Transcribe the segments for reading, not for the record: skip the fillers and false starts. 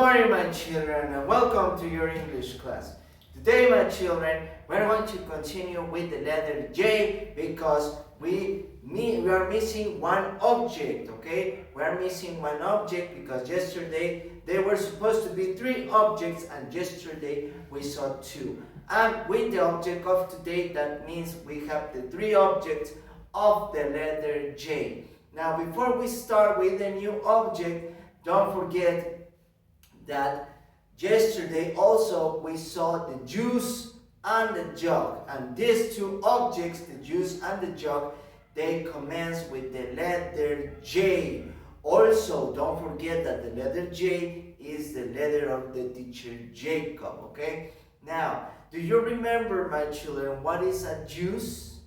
morning, my children, and welcome to your English class. Today, my children, we're going to continue with the letter J because we are missing one object, okay? We're missing one object because yesterday there were supposed to be 3 objects and yesterday we saw 2. And with the object of today, that means we have the 3 objects of the letter J. Now, before we start with the new object, don't forget that yesterday also we saw the juice and the jug, and these 2 objects, the juice and the jug, they commence with the letter J. Also, don't forget that the letter J is the letter of the teacher Jacob, okay? Now, do you remember, my children, what is a juice?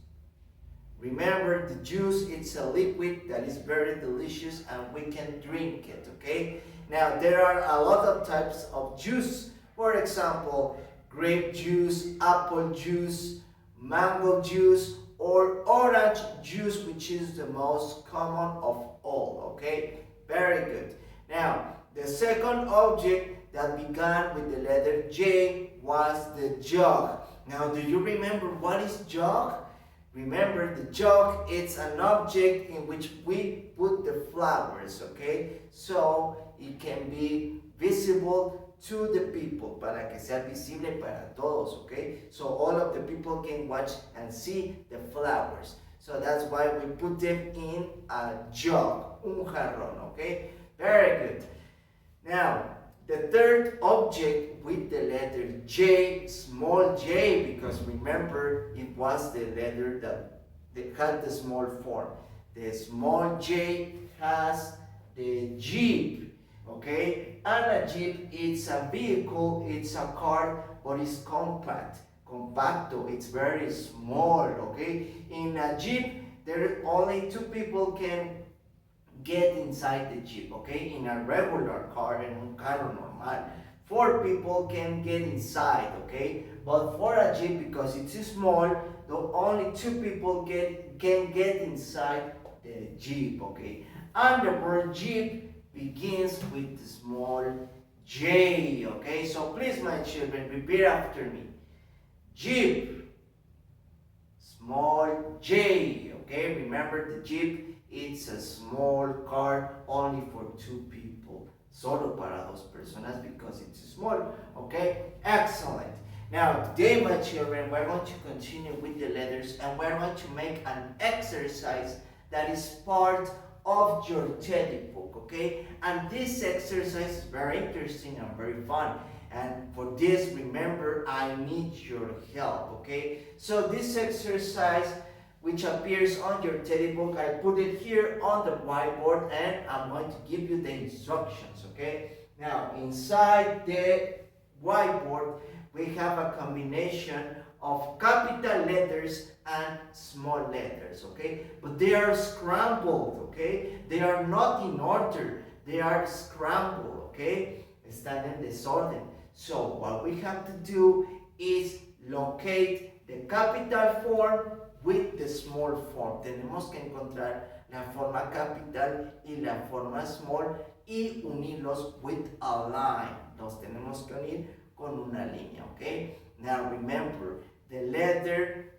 Remember, the juice, it's a liquid that is very delicious and we can drink it, okay? Now, there are a lot of types of juice. For example, grape juice, apple juice, mango juice, or orange juice, which is the most common of all, okay? Very good. Now, the second object that began with the letter J was the jug. Now, do you remember what is jug? Remember, the jug, it's an object in which we put the flowers, okay? So, it can be visible to the people, para que sea visible para todos, okay? So, all of the people can watch and see the flowers. So, that's why we put them in a jug, un jarrón, okay? Very good. Now, the third object with the letter J, small j, because remember it was the letter that had the small form. The small j has the jeep, okay? And a jeep, it's a vehicle, it's a car, but it's compact. Compacto, it's very small, okay? In a jeep, there only 2 people can get inside the jeep, okay? In a regular car, en un carro normal, 4 people can get inside, okay? But for a jeep, because it's small, only 2 people can get inside the jeep, okay? And the word jeep begins with the small j, okay? So please, my children, repeat after me. Jeep, small j, okay? Remember, the jeep, it's a small car only for 2 people. Solo para 2 personas because it's small. Okay? Excellent. Now, today, my children, we're going to continue with the letters and we're going to make an exercise that is part of your teddy book. Okay? And this exercise is very interesting and very fun. And for this, remember, I need your help. Okay? So, this exercise, which appears on your teddy book, I put it here on the whiteboard and I'm going to give you the instructions, okay? Now, inside the whiteboard, we have a combination of capital letters and small letters, okay? But they are scrambled, okay? They are not in order. They are scrambled, okay? Están en desorden. So, what we have to do is locate the capital form with the small form. Tenemos que encontrar la forma capital y la forma small y unirlos with a line. Los tenemos que unir con una línea, okay? Now remember, the letter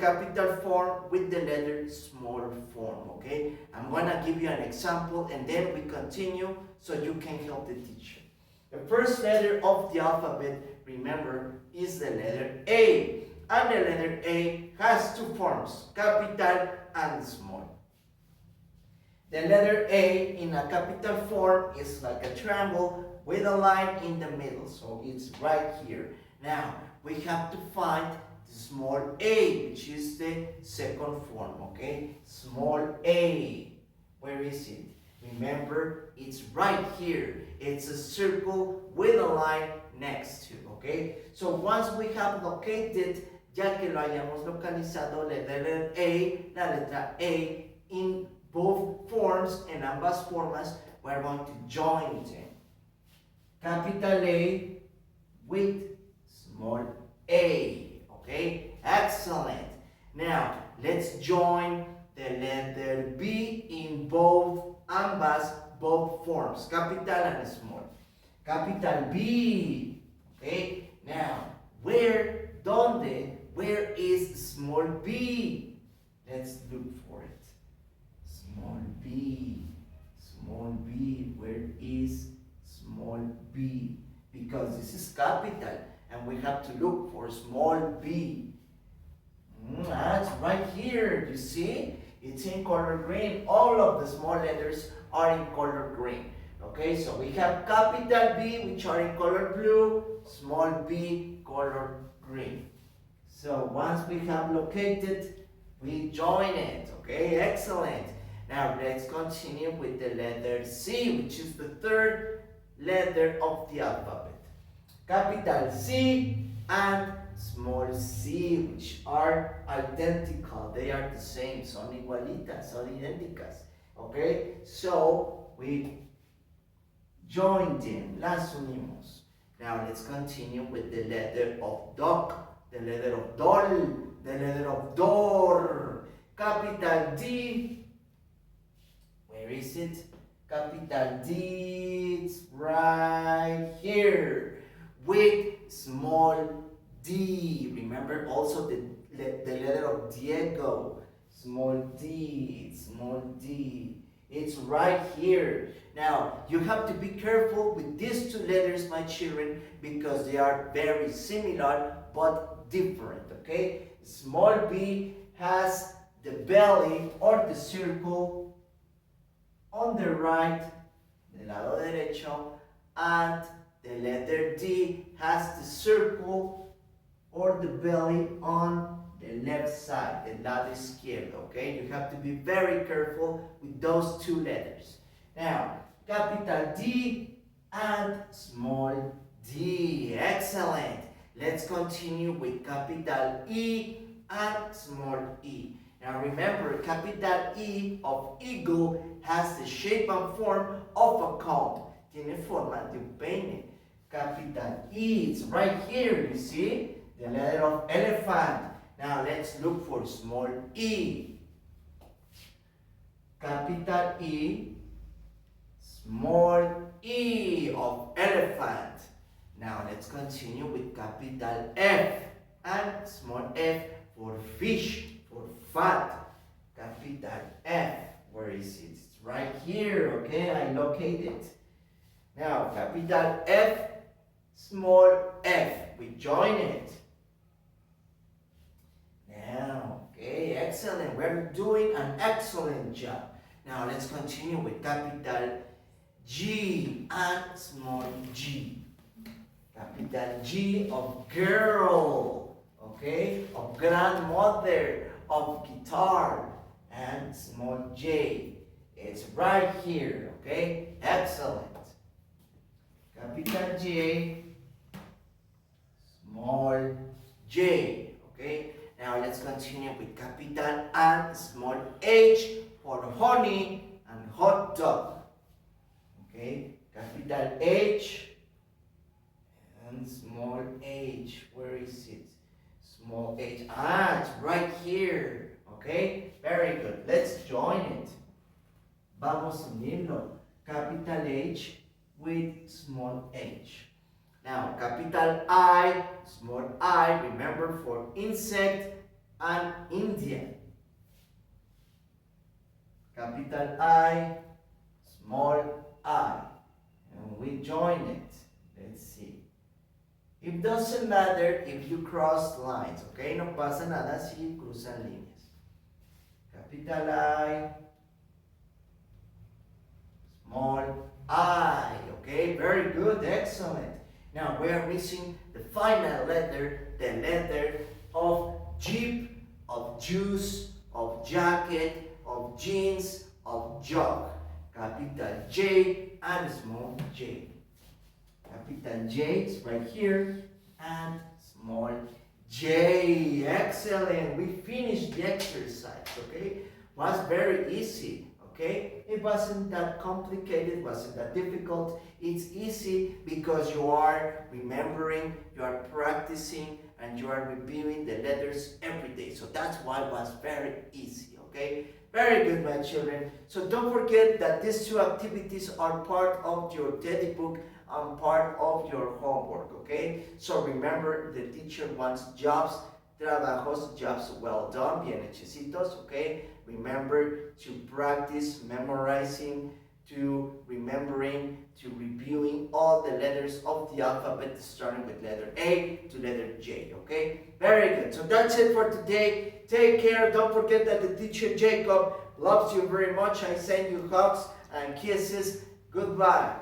capital form with the letter small form, okay? I'm gonna give you an example and then we continue so you can help the teacher. The first letter of the alphabet, remember, is the letter A. And the letter A has 2 forms, capital and small. The letter A in a capital form is like a triangle with a line in the middle, so it's right here. Now, we have to find the small a, which is the second form, okay? Small a, where is it? Remember, it's right here. It's a circle with a line next to, okay? So once we have located, ya que lo hayamos localizado, la letra A in both forms, en ambas formas, we're going to join them. Capital A with small a, okay? Excellent. Now, let's join the letter B in both ambas both forms, capital and small. Capital B. Okay, now where, donde, where is small b? Let's look for it. Small b. Small b. Where is small b? Because this is capital and we have to look for small b. That's right here. You see? It's in color green. All of the small letters are in color green. Okay, so we have capital B, which are in color blue, small b, color green. So once we have located, we join it. Okay, excellent. Now let's continue with the letter C, which is the third letter of the alphabet. Capital C and small c, which are identical. They are the same, son igualitas, son idénticas. Okay, so we join them, las unimos. Now let's continue with the letter of dog, the letter of doll, the letter of door. Capital D, where is it? Capital D, it's right here with small d. Remember also the letter of Diego, small d, small d. It's right here. Now, you have to be careful with these two letters, my children, because they are very similar but different, okay? Small b has the belly or the circle on the right, del lado derecho, and the letter D has the circle or the belly on the left side, del lado izquierdo, okay? You have to be very careful with those two letters. Now, capital D and small d. Excellent. Let's continue with capital E and small e. Now remember, capital E of eagle has the shape and form of a cone. Tiene forma de un peine. Capital E, it's right here, you see? The letter of elephant. Now let's look for small e. Capital E, small e of elephant. Now let's continue with capital F and small f for fish, for fat. Capital F, where is it? It's right here, okay? I locate it. Now capital F, small f, we join it. Now, okay, excellent. We're doing an excellent job. Now let's continue with capital G and small g. Capital G of girl, okay, of grandmother, of guitar, and small j. It's right here, okay? Excellent. Capital J, small j, okay? Now let's continue with capital and small h for honey and hot dog. Okay, capital H and small h. Where is it? Small h. Ah, it's right here. Okay, very good. Let's join it. Vamos a unirlo. Capital H with small h. Now, capital I, small I, remember for insect and Indian. Capital I, small I. And we join it. Let's see. It doesn't matter if you cross lines, okay? No pasa nada si cruzan líneas. Capital I, small I, okay? Very good, excellent. Now we are missing the final letter, the letter of jeep, of juice, of jacket, of jeans, of jug. Capital J and small j. Capital J is right here and small j. Excellent. We finished the exercise, okay? Was very easy. Okay? It wasn't that complicated, wasn't that difficult. It's easy because you are remembering, you are practicing, and you are reviewing the letters every day. So that's why it was very easy. Okay? Very good, my children. So don't forget that these two activities are part of your teddy book and part of your homework, okay? So remember, the teacher wants jobs well done, bien hechecitos, okay? Remember to practice memorizing, to remembering, to reviewing all the letters of the alphabet starting with letter A to letter J, okay? Very good. So that's it for today. Take care. Don't forget that the teacher Jacob loves you very much. I send you hugs and kisses. Goodbye.